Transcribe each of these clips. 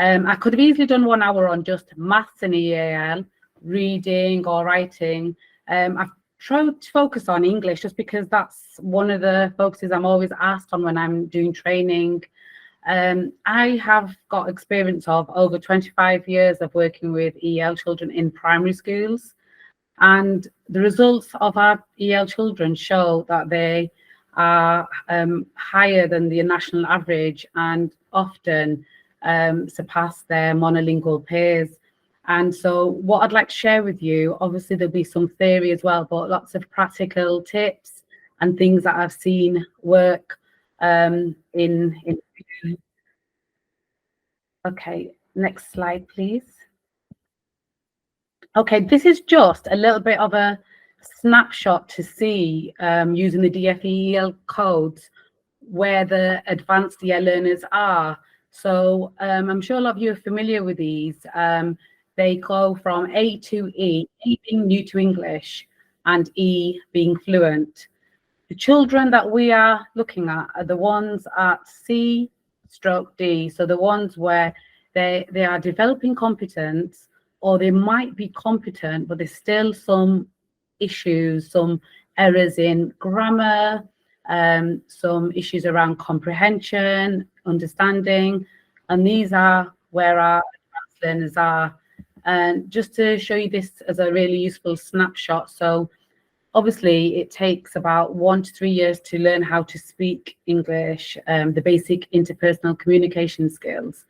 I could have easily done 1 hour on just maths and EAL, reading or writing. I've tried to focus on English just because that's one of the focuses I'm always asked on when I'm doing training. I have got experience of over 25 years of working with EAL children in primary schools, and the results of our EAL children show that they are higher than the national average and often surpass their monolingual peers. And so what I'd like to share with you, obviously there'll be some theory as well, but lots of practical tips and things that I've seen work in. Okay, next slide, please. Okay, this is just a little bit of a snapshot to see using the DFE-EAL codes where the advanced EAL learners are. So I'm sure a lot of you are familiar with these. They go from A to E, E being new to English and E being fluent. The children that we are looking at are the ones at C/D, so the ones where they are developing competence, or they might be competent, but there's still some issues, some errors in grammar, some issues around comprehension, understanding, and these are where our advanced learners are. And just to show you this as a really useful snapshot, so obviously it takes about 1 to 3 years to learn how to speak English, the basic interpersonal communication skills,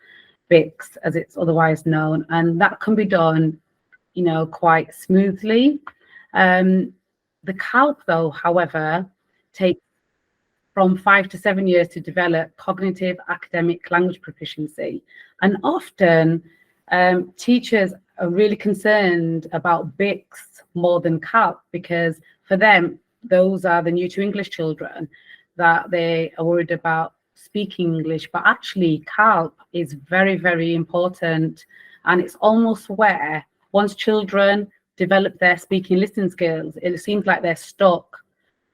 BICS as it's otherwise known, and that can be done, you know, quite smoothly. The CALP though, however, takes from 5 to 7 years to develop cognitive academic language proficiency, and often teachers are really concerned about BICS more than CALP, because for them those are the new to English children that they are worried about speaking English. But actually CALP is very, very important, and it's almost where once children develop their speaking listening skills, it seems like they're stuck,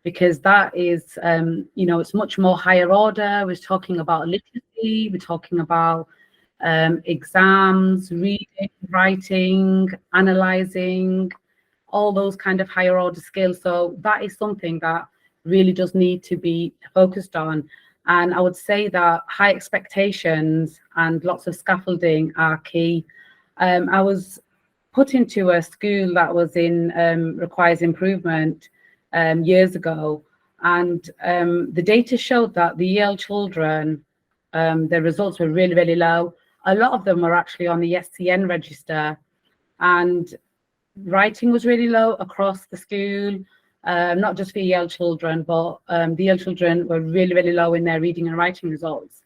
because that is you know, it's much more higher order. We're talking about literacy, we're talking about exams, reading, writing, analyzing, all those kind of higher order skills. So that is something that really does need to be focused on. And I would say that high expectations and lots of scaffolding are key. I was put into a school that was in requires improvement years ago, and the data showed that the EAL children, their results were really, really low. A lot of them were actually on the SCN register, and writing was really low across the school, not just for EAL children, but the EAL children were really, really low in their reading and writing results.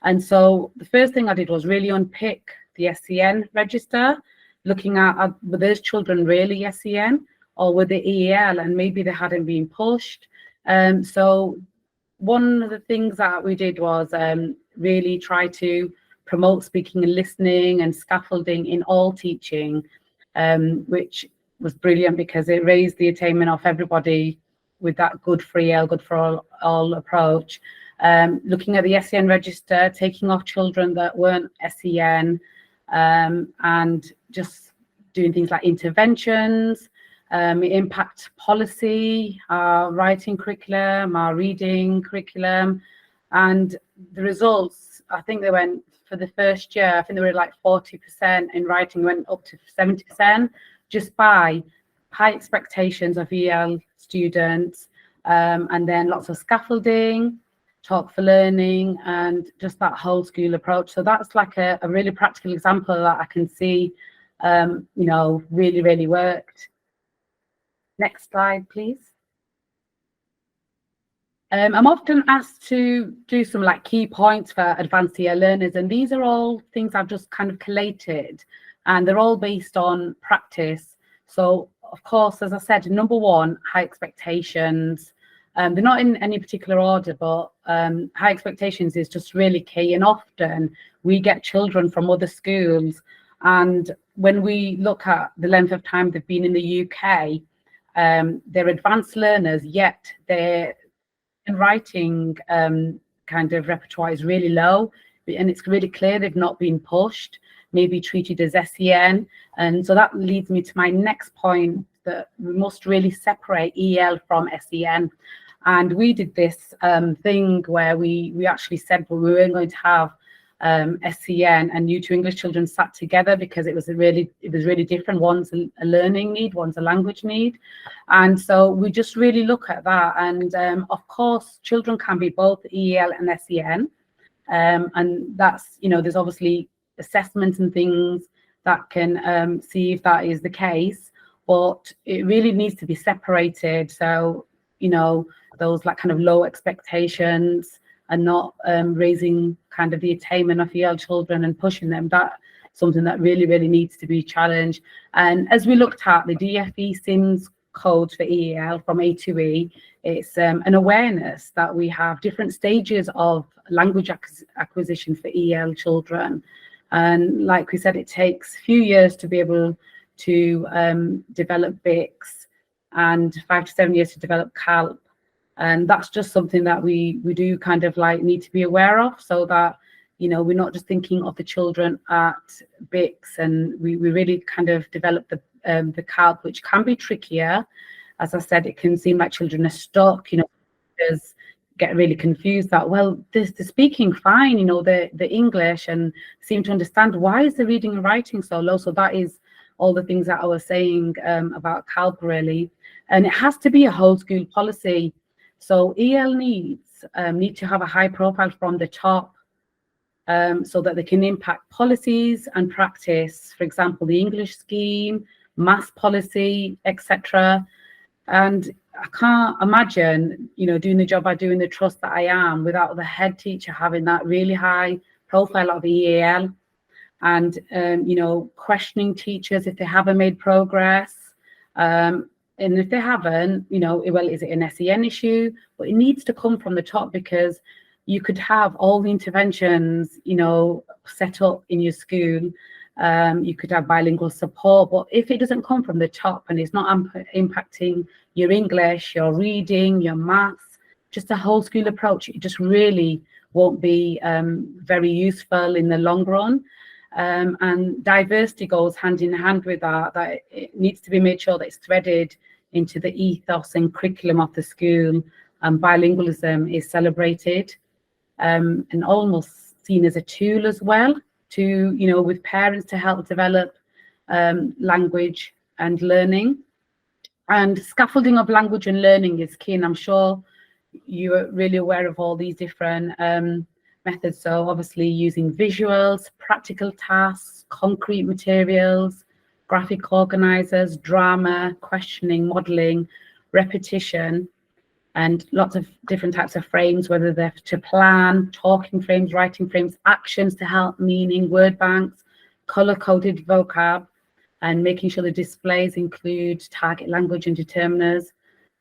And so the first thing I did was really unpick the SCN register, looking at were those children really SCN or were they EAL, and maybe they hadn't been pushed. So one of the things that we did was really try to promote speaking and listening and scaffolding in all teaching, which was brilliant because it raised the attainment of everybody with that good for EAL, good for all approach. Looking at the SEN register, taking off children that weren't SEN, and just doing things like interventions, impact policy, our writing curriculum, our reading curriculum, and the results, I think they went, for the first year, I think they were like 40%, in writing went up to 70%, just by high expectations of EL students, and then lots of scaffolding, talk for learning, and just that whole school approach. So that's like a really practical example that I can see, you know, really, really worked. Next slide, please. I'm often asked to do some like key points for advanced EAL learners, and these are all things I've just kind of collated, and they're all based on practice. So of course, as I said, number one, high expectations. They're not in any particular order, but high expectations is just really key. And often we get children from other schools, and when we look at the length of time they've been in the UK, they're advanced learners, yet their writing kind of repertoire is really low. and it's really clear they've not been pushed, maybe treated as SEN. And so that leads me to my next point, that we must really separate EL from SEN. And we did this thing where we actually said, well, we weren't going to have SEN and new to English children sat together, because it was really different. One's a learning need, one's a language need. And so we just really look at that. And of course, children can be both EL and SEN. And that's, there's obviously assessments and things that can see if that is the case, but it really needs to be separated. So, those like kind of low expectations and not raising kind of the attainment of EL children and pushing them, that's something that really, really needs to be challenged. And as we looked at the DFE SIMS code for EAL from A to E, it's an awareness that we have different stages of language acquisition for EL children. And like we said, it takes a few years to be able to develop BICS and 5 to 7 years to develop CALP. And that's just something that we do kind of like need to be aware of, so that, we're not just thinking of the children at BICS, and we really kind of develop the CALP, which can be trickier. As I said, it can seem like children are stuck, get really confused that, well, they're speaking fine, the English, and seem to understand, why is the reading and writing so low? So that is all the things that I was saying about CALP, really. And it has to be a whole school policy. So EL need to have a high profile from the top, so that they can impact policies and practice, for example, the English scheme, maths policy, etc. And I can't imagine, doing the job I do in the trust that I am without the head teacher having that really high profile of EAL, and questioning teachers if they haven't made progress. And if they haven't, well, is it an SEN issue? But it needs to come from the top, because you could have all the interventions, set up in your school. You could have bilingual support, but if it doesn't come from the top and it's not impacting your English, your reading, your maths, just a whole school approach, it just really won't be very useful in the long run. And diversity goes hand in hand with that it needs to be made sure that it's threaded into the ethos and curriculum of the school, and bilingualism is celebrated and almost seen as a tool as well to, with parents, to help develop language and learning. And scaffolding of language and learning is key, and I'm sure you're really aware of all these different methods. So obviously using visuals, practical tasks, concrete materials, graphic organizers, drama, questioning, modeling, repetition, and lots of different types of frames, whether they're to plan, talking frames, writing frames, actions to help meaning, word banks, color-coded vocab, and making sure the displays include target language and determiners,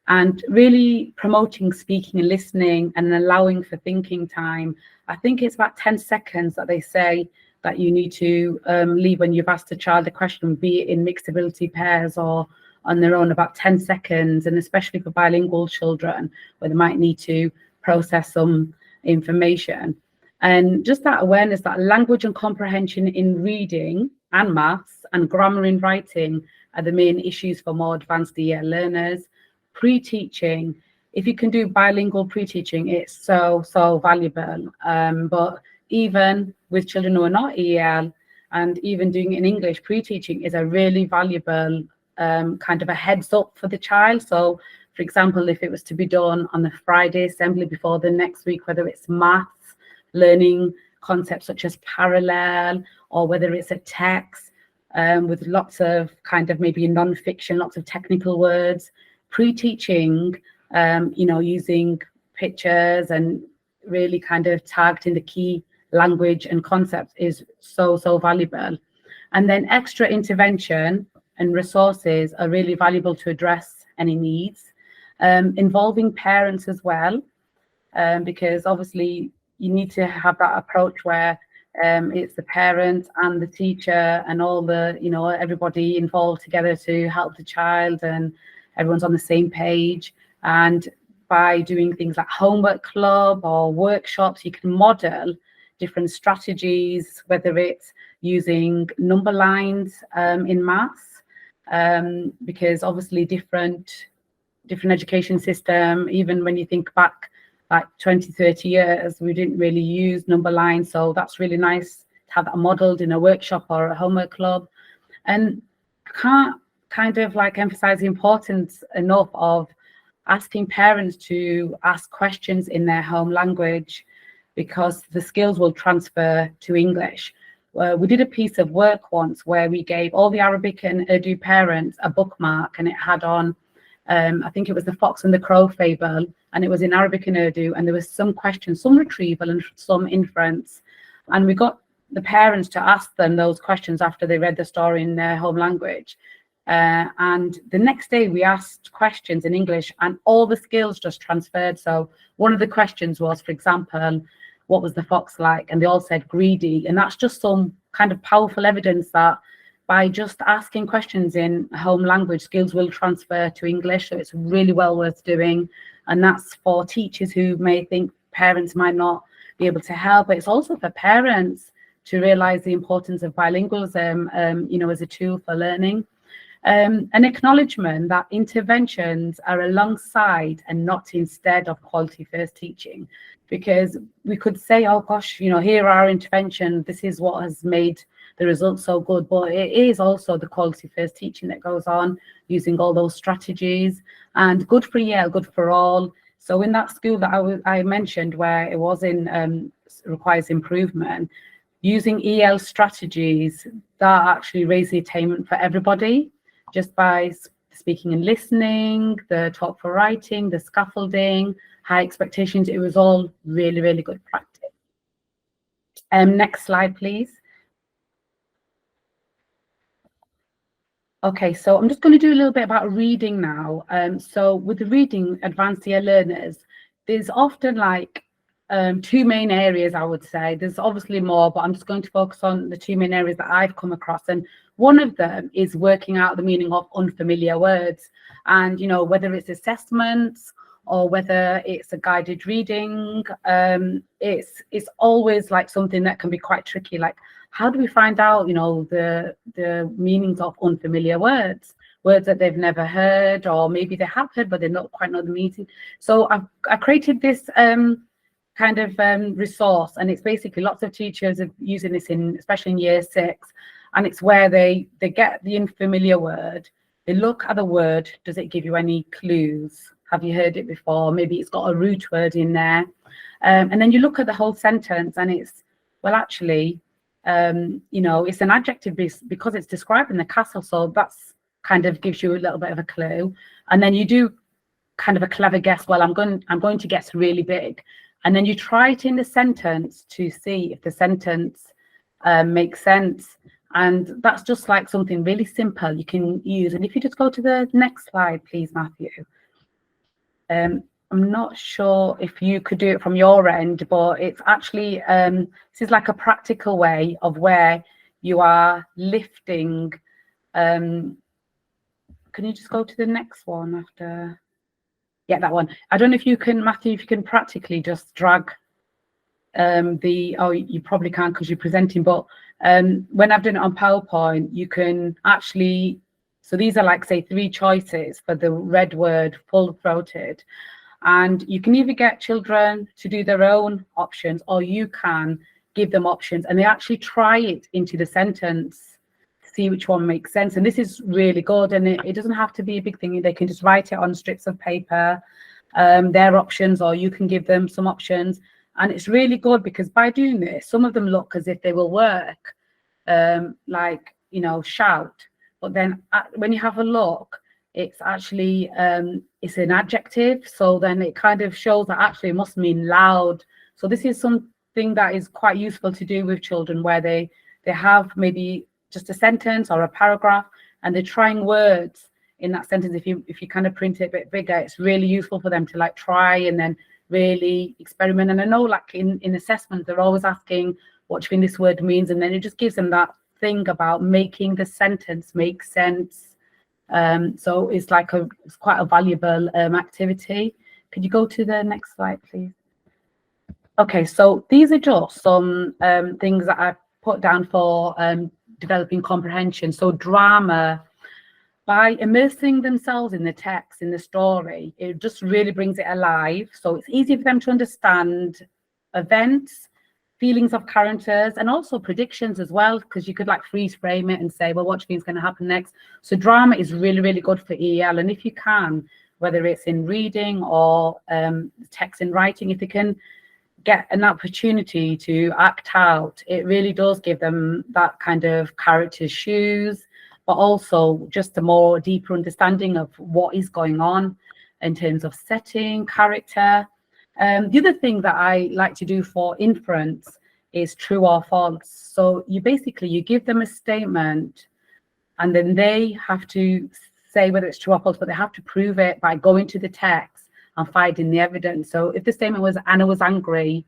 and really promoting speaking and listening and allowing for thinking time. I think it's about 10 seconds that they say that you need to leave when you've asked a child a question, be it in mixed ability pairs or on their own, about 10 seconds, and especially for bilingual children where they might need to process some information. And just that awareness that language and comprehension in reading and maths and grammar in writing are the main issues for more advanced EAL learners. Pre-teaching, if you can do bilingual pre-teaching, it's so valuable. But even with children who are not EAL, and even doing it in English, pre-teaching is a really valuable kind of a heads up for the child. So for example, if it was to be done on the Friday assembly before the next week, whether it's maths, learning concepts such as parallel, or whether it's a text with lots of kind of maybe non-fiction, lots of technical words, pre-teaching, using pictures and really kind of tagged in the key language and concepts is so valuable. And then extra intervention and resources are really valuable to address any needs, involving parents as well, because obviously you need to have that approach where it's the parent and the teacher and all the, everybody involved together to help the child, and everyone's on the same page. And by doing things like homework club or workshops, you can model different strategies, whether it's using number lines in maths, because obviously different education system, even when you think back like 20, 30 years, we didn't really use number lines. So that's really nice to have that modeled in a workshop or a homework club. And I can't kind of like emphasize the importance enough of asking parents to ask questions in their home language, because the skills will transfer to English. We did a piece of work once where we gave all the Arabic and Urdu parents a bookmark, and it had on, I think it was the Fox and the Crow fable, and it was in Arabic and Urdu, and there was some questions, some retrieval and some inference. And we got the parents to ask them those questions after they read the story in their home language. And the next day we asked questions in English, and all the skills just transferred. So one of the questions was, for example, what was the fox like? And they all said greedy. And that's just some kind of powerful evidence that by just asking questions in home language, skills will transfer to English. So it's really well worth doing. And that's for teachers who may think parents might not be able to help, but it's also for parents to realize the importance of bilingualism, you know, as a tool for learning. An acknowledgement that interventions are alongside and not instead of quality first teaching, because we could say, oh gosh, you know, here are interventions, this is what has made the results so good, but it is also the quality first teaching that goes on using all those strategies. And good for EAL, good for all. So in that school that I mentioned where it was in requires improvement, using EAL strategies that actually raise the attainment for everybody, just by speaking and listening, the talk for writing, the scaffolding, high expectations. It was all really, really good practice. Next slide, please. Okay, so I'm just going to do a little bit about reading now. So with the reading advanced EAL learners, there's often like two main areas, I would say. There's obviously more, but I'm just going to focus on the two main areas that I've come across. And one of them is working out the meaning of unfamiliar words. And, you know, whether it's assessments or whether it's a guided reading, it's always like something that can be quite tricky. Like, how do we find out, you know, the meanings of unfamiliar words that they've never heard, or maybe they have heard, but they don't quite know the meaning. So I created this kind of resource, and it's basically lots of teachers are using this in, especially in year 6, and it's where they get the unfamiliar word, they look at the word, does it give you any clues? Have you heard it before? Maybe it's got a root word in there. And then you look at the whole sentence and it's, well, actually, you know, it's an adjective because it's describing the castle. So that's kind of gives you a little bit of a clue. And then you do kind of a clever guess. Well, I'm going to guess really big. And then you try it in the sentence to see if the sentence makes sense. And that's just like something really simple you can use. And if you just go to the next slide, please, Matthew. I'm not sure if you could do it from your end, but it's actually, this is like a practical way of where you are lifting. Can you just go to the next one after? Yeah, that one. I don't know if you can, Matthew, if you can practically just drag oh, you probably can't because you're presenting, but when I've done it on PowerPoint, you can actually, so these are like, say, 3 choices for the red word, full-throated. And you can either get children to do their own options, or you can give them options and they actually try it into the sentence, see which one makes sense. And this is really good. And it doesn't have to be a big thing. They can just write it on strips of paper, their options, or you can give them some options. And it's really good because by doing this, some of them look as if they will work, like, you know, shout. But then when you have a look, it's actually, it's an adjective. So then it kind of shows that actually it must mean loud. So this is something that is quite useful to do with children, where they have maybe just a sentence or a paragraph and they're trying words in that sentence. If you kind of print it a bit bigger, it's really useful for them to like try and then really experiment. And I know like in assessment, they're always asking, what do you think this word means? And then it just gives them that thing about making the sentence make sense. So it's like it's quite a valuable activity. Could you go to the next slide, please? Okay, so these are just some things that I put down for developing comprehension. So drama, by immersing themselves in the text, in the story, it just really brings it alive. So it's easy for them to understand events, feelings of characters, and also predictions as well, because you could like freeze frame it and say, well, what do you think is going to happen next? So drama is really, really good for EAL. And if you can, whether it's in reading or text and writing, if they can get an opportunity to act out, it really does give them that kind of character's shoes, but also just a more deeper understanding of what is going on in terms of setting, character. The other thing that I like to do for inference is true or false. So you give them a statement and then they have to say whether it's true or false, but they have to prove it by going to the text and finding the evidence. So if the statement was Anna was angry,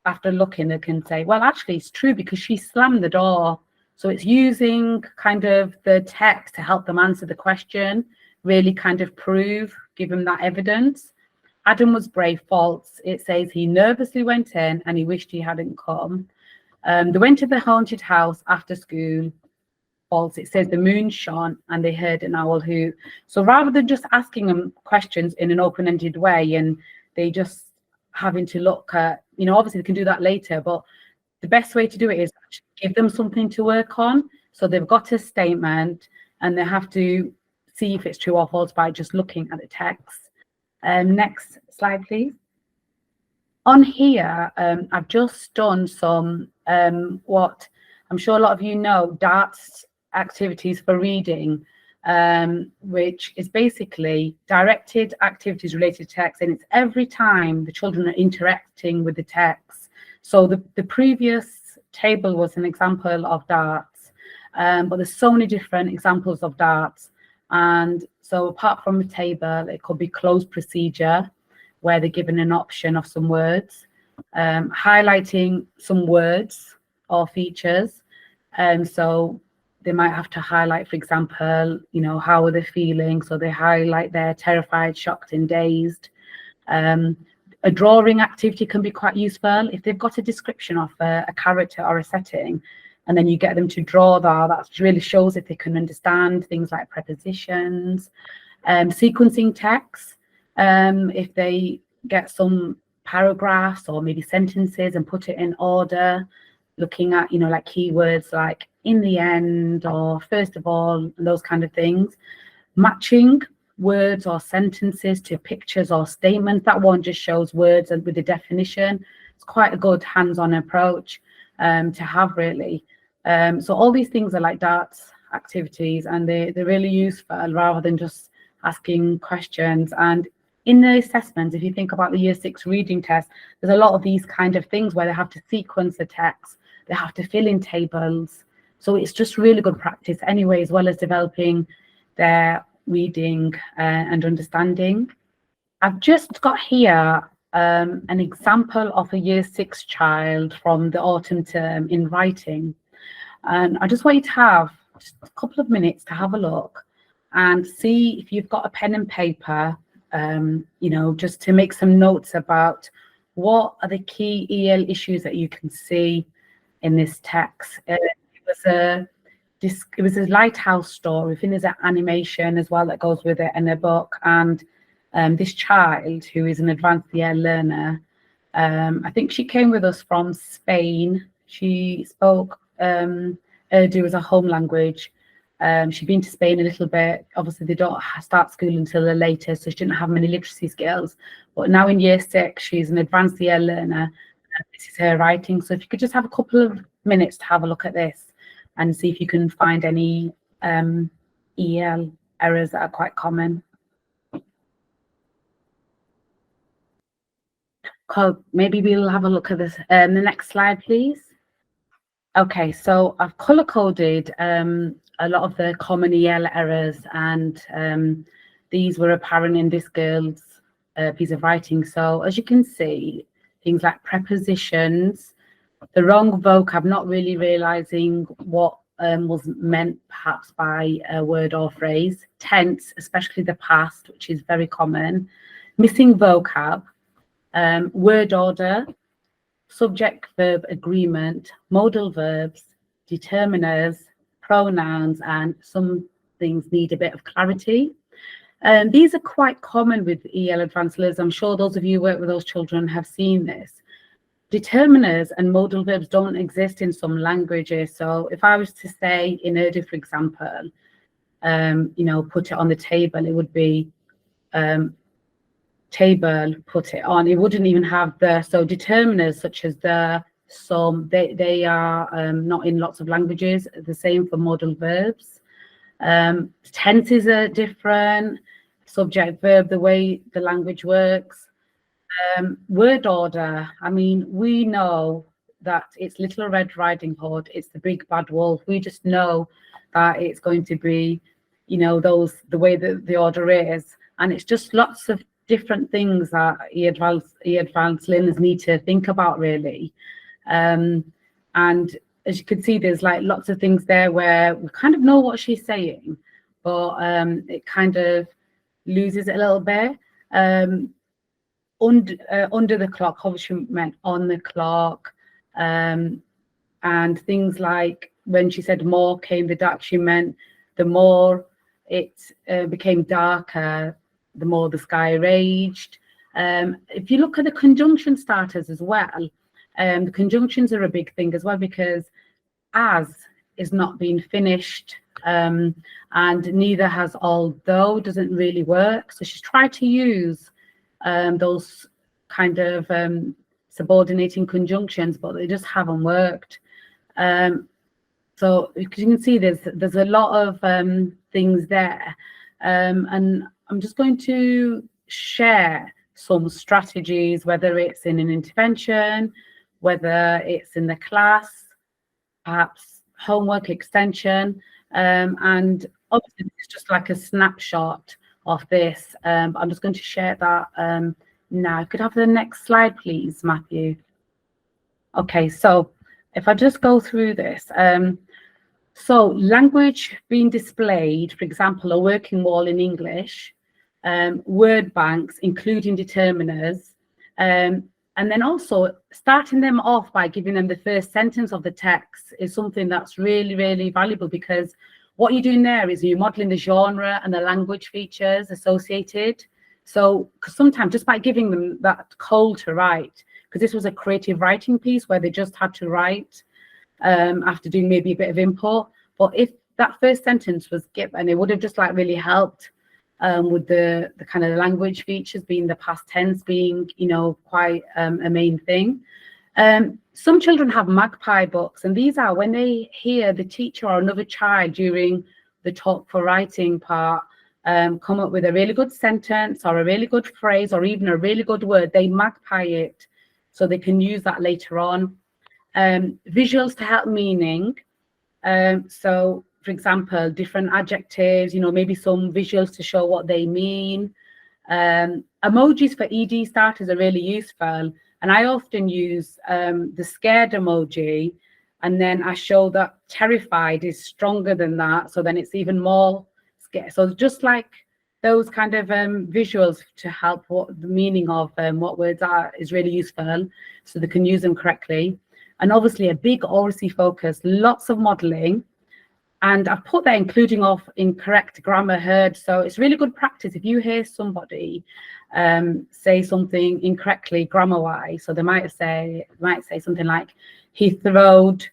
after looking, they can say, well, actually it's true because she slammed the door. So it's using kind of the text to help them answer the question, really kind of give them that evidence. Adam was brave, false. It says he nervously went in and he wished he hadn't come. They went to the haunted house after school. False. It says the moon shone and they heard an owl hoot. So rather than just asking them questions in an open-ended way and they just having to look at, obviously they can do that later, but the best way to do it is actually give them something to work on. So they've got a statement and they have to see if it's true or false by just looking at the text. Next slide, please. On here, I've just done some what I'm sure a lot of you know, DARTS activities for reading, which is basically directed activities related to text, and it's every time the children are interacting with the text. So the previous table was an example of DARTS, but there's so many different examples of DARTS. And so apart from the table, it could be closed procedure, where they're given an option of some words, highlighting some words or features. So they might have to highlight, for example, how are they feeling? So they highlight they're terrified, shocked, and dazed. A drawing activity can be quite useful if they've got a description of a character or a setting, and then you get them to draw that really shows if they can understand things like prepositions. Sequencing text, if they get some paragraphs or maybe sentences and put it in order, looking at, like keywords like in the end or first of all, those kind of things. Matching words or sentences to pictures or statements. That one just shows words and with the definition. It's quite a good hands-on approach to have, really. So all these things are like DARTS activities, and they're really useful rather than just asking questions. And in the assessments, if you think about the Year 6 reading test, there's a lot of these kind of things where they have to sequence the text, they have to fill in tables. So it's just really good practice anyway, as well as developing their reading and understanding. I've just got here an example of a Year 6 child from the autumn term in writing. And I just want you to have just a couple of minutes to have a look and see if you've got a pen and paper, just to make some notes about what are the key EL issues that you can see in this text. It was a lighthouse story. I think there's an animation as well that goes with it in a book. And this child, who is an advanced EL learner, I think she came with us from Spain. She spoke Urdu as a home language. She'd been to Spain a little bit. Obviously, they don't start school until they're later, so she didn't have many literacy skills. But now in Year 6, she's an advanced EL learner. This is her writing. So if you could just have a couple of minutes to have a look at this and see if you can find any EL errors that are quite common. Maybe we'll have a look at this. The next slide, please. Okay, so I've color-coded a lot of the common EL errors, and these were apparent in this girl's piece of writing. So as you can see, things like prepositions, the wrong vocab, not really realizing what was meant perhaps by a word or phrase, tense, especially the past, which is very common, missing vocab, word order, subject-verb agreement, modal verbs, determiners, pronouns, and some things need a bit of clarity. These are quite common with EL Advanced Learners. I'm sure those of you who work with those children have seen this. Determiners and modal verbs don't exist in some languages. So if I was to say in Urdu, for example, put it on the table, it would be table, put it on. It wouldn't even have the, so determiners such as the, some, they are not in lots of languages. The same for modal verbs. Tenses are different, subject, verb, the way the language works. Word order, I mean, we know that it's Little Red Riding Hood, it's the big bad wolf. We just know that it's going to be, the way that the order is. And it's just lots of different things that advanced learners need to think about, really. And as you can see, there's like lots of things there where we kind of know what she's saying, but it kind of loses it a little bit. Under the clock obviously meant on the clock, and things like when she said more came the dark, she meant the more it became darker, the more the sky raged. If you look at the conjunction starters as well, the conjunctions are a big thing as well, because as is not being finished, and neither has although, doesn't really work. So she's tried to use those kind of subordinating conjunctions, but they just haven't worked. So you can see there's a lot of things there, and I'm just going to share some strategies, whether it's in an intervention, whether it's in the class, perhaps homework extension, and obviously it's just like a snapshot of this. I'm just going to share that now. Could I have the next slide, please, Matthew? Okay, so if I just go through this. So language being displayed, for example, a working wall in English, word banks, including determiners, and then also starting them off by giving them the first sentence of the text is something that's really, really valuable, because what you're doing there is you're modeling the genre and the language features associated. So sometimes just by giving them that call to write, because this was a creative writing piece where they just had to write after doing maybe a bit of input. But if that first sentence was given, it would have just like really helped with the kind of language features being the past tense being, quite a main thing. Some children have magpie books, and these are when they hear the teacher or another child during the talk for writing part come up with a really good sentence or a really good phrase or even a really good word, they magpie it so they can use that later on. Visuals to help meaning. So, for example, different adjectives, maybe some visuals to show what they mean. Emojis for ED starters are really useful. And I often use the scared emoji, and then I show that terrified is stronger than that. So then it's even more scared. So just like those kind of visuals to help what the meaning of what words are is really useful, so they can use them correctly. And obviously a big oracy focus, lots of modeling. And I've put that including of incorrect grammar heard. So it's really good practice if you hear somebody say something incorrectly grammar-wise. So they might say something like, he throwed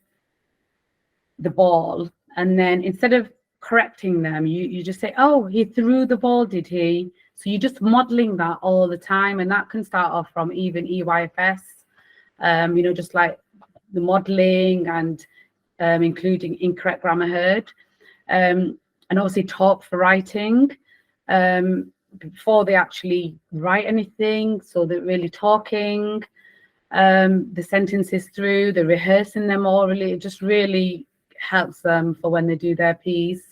the ball. And then instead of correcting them, you just say, oh, he threw the ball, did he? So you're just modeling that all the time. And that can start off from even EYFS, just like the modeling and including incorrect grammar heard, and obviously talk for writing before they actually write anything. So they're really talking the sentences through, they're rehearsing them orally. It just really helps them for when they do their piece.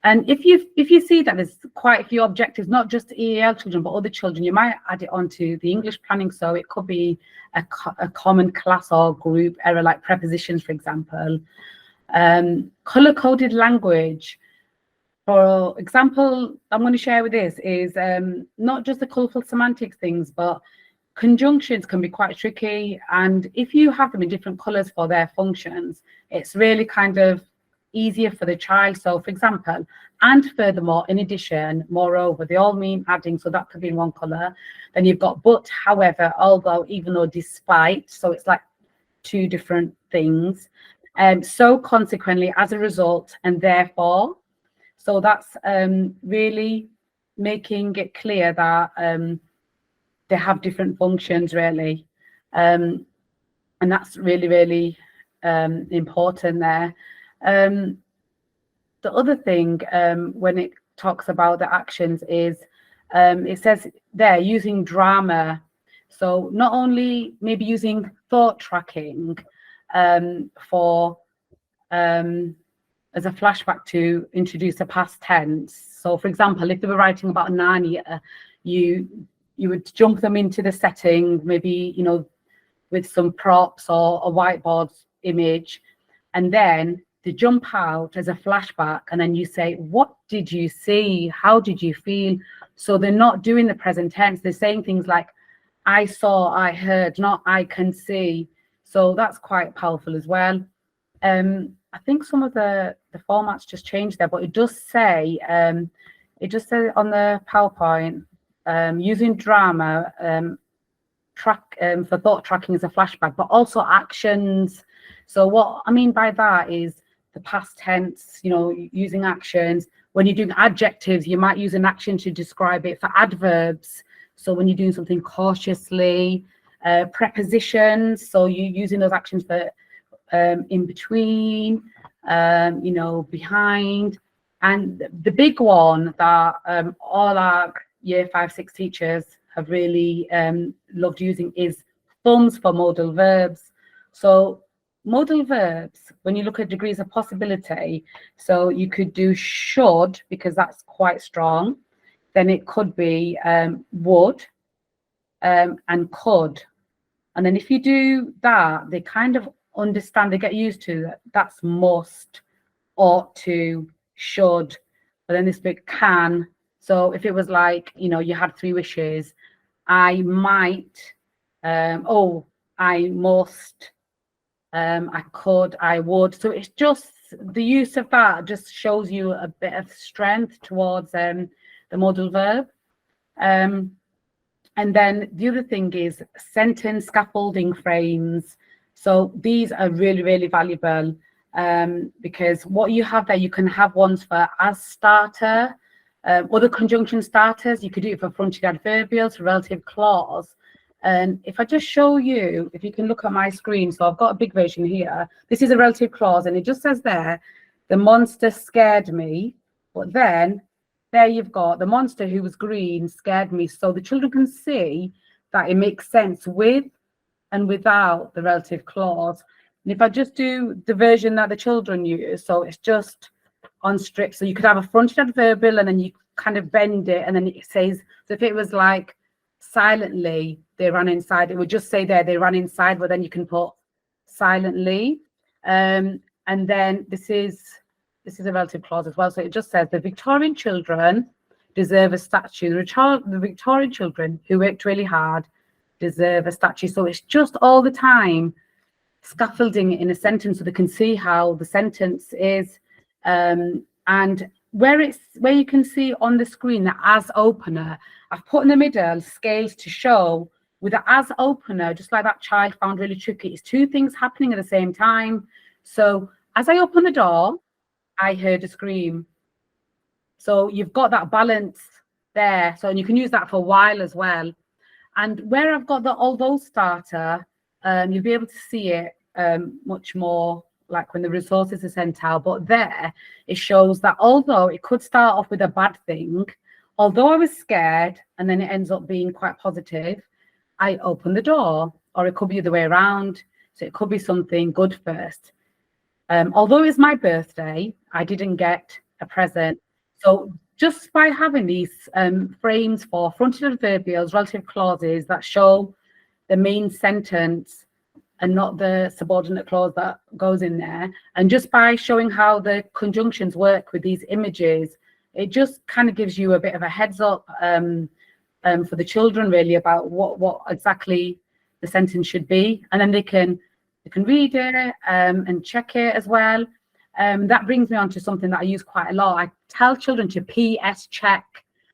And if you see that there's quite a few objectives, not just EAL children, but other children, you might add it onto the English planning. So it could be a common class or group error, like prepositions, for example. Color-coded language. For example, I'm going to share with this is not just the colorful semantics things, but conjunctions can be quite tricky, and if you have them in different colors for their functions, it's really kind of easier for the child. So for example, and furthermore, in addition, moreover, they all mean adding, so that could be in one color. Then you've got but, however, although, even though, despite, so it's like two different things. So consequently, as a result, and therefore. So that's really making it clear that they have different functions, really. And that's really, really important there. The other thing when it talks about the actions is it says there using drama. So not only maybe using thought tracking for as a flashback to introduce a past tense. So for example, if they were writing about Narnia, you would jump them into the setting, maybe, you know, with some props or a whiteboard image, and then they jump out as a flashback, and then you say, what did you see? How did you feel? So they're not doing the present tense. They're saying things like, I saw, I heard, not I can see. So that's quite powerful as well. I think some of the formats just changed there, but it does say on the PowerPoint, using drama for thought tracking as a flashback, but also actions. So what I mean by that is the past tense, you know, using actions. When you're doing adjectives, you might use an action to describe it. For adverbs, so when you're doing something cautiously, prepositions, so you're using those actions for in between, you know, behind. And the big one that all our year 5-6 teachers have really loved using is thumbs for modal verbs. So modal verbs, when you look at degrees of possibility, so you could do should, because that's quite strong. Then it could be would and could. And then if you do that, they kind of understand, they get used to that. That's must, ought to, should. But then this bit can. So if it was like, you know, you had 3 wishes, I might, oh, I must, I could, I would. So it's just the use of that just shows you a bit of strength towards the modal verb. And then the other thing is sentence scaffolding frames. So these are really, really valuable because what you have there, you can have ones for as starter, other conjunction starters. You could do it for fronted adverbials, relative clause. And if I just show you, if you can look at my screen, so I've got a big version here. This is a relative clause, and it just says there, the monster scared me. But then there you've got the monster who was green scared me. So the children can see that it makes sense with and without the relative clause. And if I just do the version that the children use, so it's just on strips. So you could have a fronted adverbial and then you kind of bend it, and then it says, so if it was like silently, they ran inside, it would just say there, they ran inside, but then you can put silently. And then this is a relative clause as well. So it just says the Victorian children deserve a statue. The Victorian children who worked really hard deserve a statue. So it's just all the time scaffolding it in a sentence so they can see how the sentence is. And where you can see on the screen the as opener, I've put in the middle scales to show with the as opener, just like that child found really tricky, it's 2 things happening at the same time. So as I open the door, I heard a scream. So you've got that balance there. So, and you can use that for while as well. And where I've got the although starter, you'll be able to see it much more like when the resources are sent out. But there it shows that although it could start off with a bad thing, although I was scared, and then it ends up being quite positive, I opened the door. Or it could be the way around. So it could be something good first. Although it's my birthday, I didn't get a present. So just by having these frames for fronted adverbials, relative clauses that show the main sentence and not the subordinate clause that goes in there, and just by showing how the conjunctions work with these images, it just kind of gives you a bit of a heads up for the children really about what exactly the sentence should be, and then they can read it and check it as well. That brings me on to something that I use quite a lot. I tell children to PS check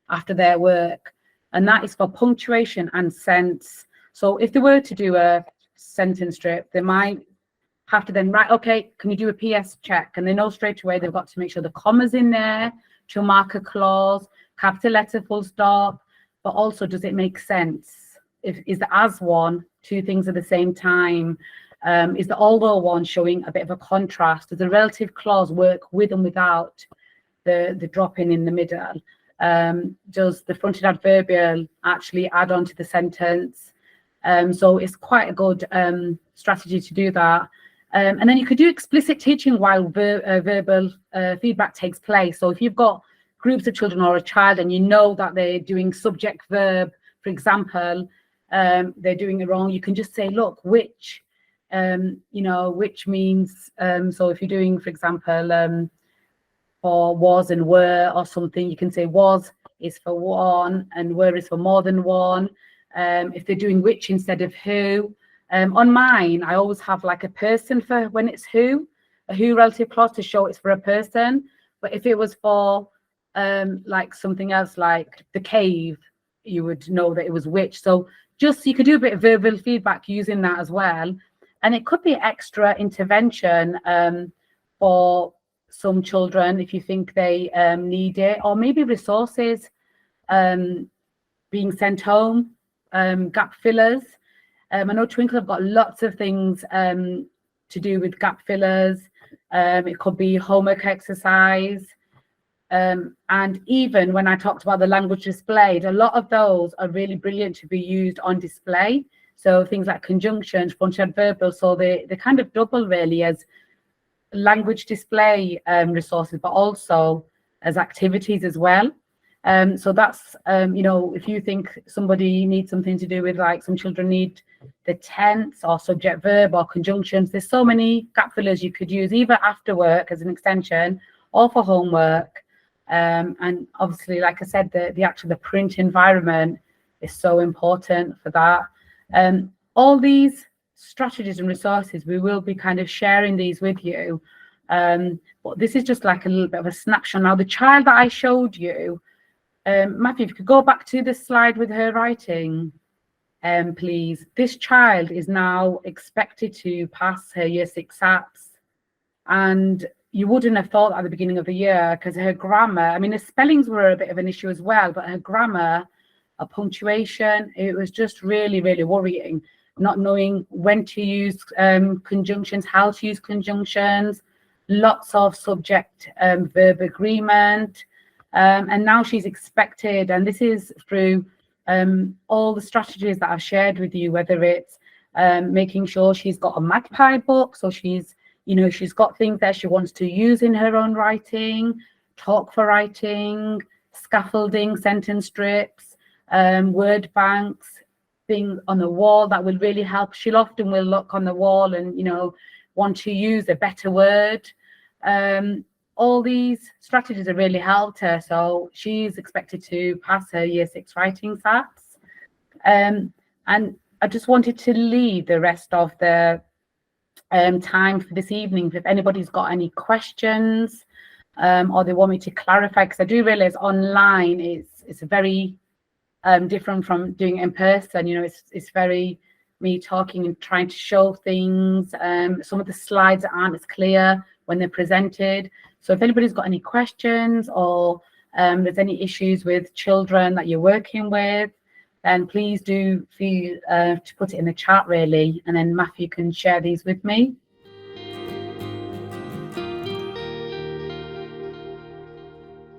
after their work, and that is for punctuation and sense. So if they were to do a sentence strip, they might have to then write, okay, can you do a PS check? And they know straight away they've got to make sure the comma's in there to mark a clause, capital letter, full stop, but also does it make sense? Is the as one, two things at the same time? Is the although one showing a bit of a contrast? Does the relative clause work with and without the drop in the middle? Does the fronted adverbial actually add on to the sentence? So it's quite a good strategy to do that. And then you could do explicit teaching while verbal feedback takes place. So if you've got groups of children or a child and you know that they're doing subject verb, for example, they're doing it wrong, you can just say, look, which, which means, so if you're doing, for example, for was and were or something, you can say was is for one and were is for more than one. If they're doing which instead of who. On mine, I always have like a person for when it's who, a who relative clause to show it's for a person. But if it was for like something else, like the cave, you would know that it was which. So just you could do a bit of verbal feedback using that as well. And it could be extra intervention for some children if you think they need it, or maybe resources being sent home, gap fillers. I know Twinkl have got lots of things to do with gap fillers. It could be homework exercise. And even when I talked about the language displayed, a lot of those are really brilliant to be used on display. So things like conjunctions, fronted adverbial, so they kind of double really as language display resources, but also as activities as well. So that's, if you think somebody needs something to do with, like some children need the tense or subject verb or conjunctions, there's so many gap fillers you could use either after work as an extension or for homework. And obviously, like I said, the print environment is so important for that. All these strategies and resources, we will be kind of sharing these with you. But this is just like a little bit of a snapshot. Now, the child that I showed you, Matthew, if you could go back to the slide with her writing, please. This child is now expected to pass her year 6 SATs. And you wouldn't have thought at the beginning of the year, because her grammar, I mean, the spellings were a bit of an issue as well, but her grammar, her punctuation, it was just really, really worrying. Not knowing when to use conjunctions, how to use conjunctions, lots of subject verb agreement. And now she's expected, and this is through all the strategies that I've shared with you, whether it's making sure she's got a Magpie book, so she's got things that she wants to use in her own writing, talk for writing, scaffolding, sentence strips, word banks, things on the wall that will really help. She'll often will look on the wall and, want to use a better word. All these strategies have really helped her. So she's expected to pass her year 6 writing SATs. And I just wanted to leave the rest of the time for this evening if anybody's got any questions or they want me to clarify, because I do realize online it's very different from doing it in person. It's very me talking and trying to show things. Some of the slides aren't as clear when they're presented. So if anybody's got any questions or there's any issues with children that you're working with, then please do feel to put it in the chat really, and then Matthew can share these with me.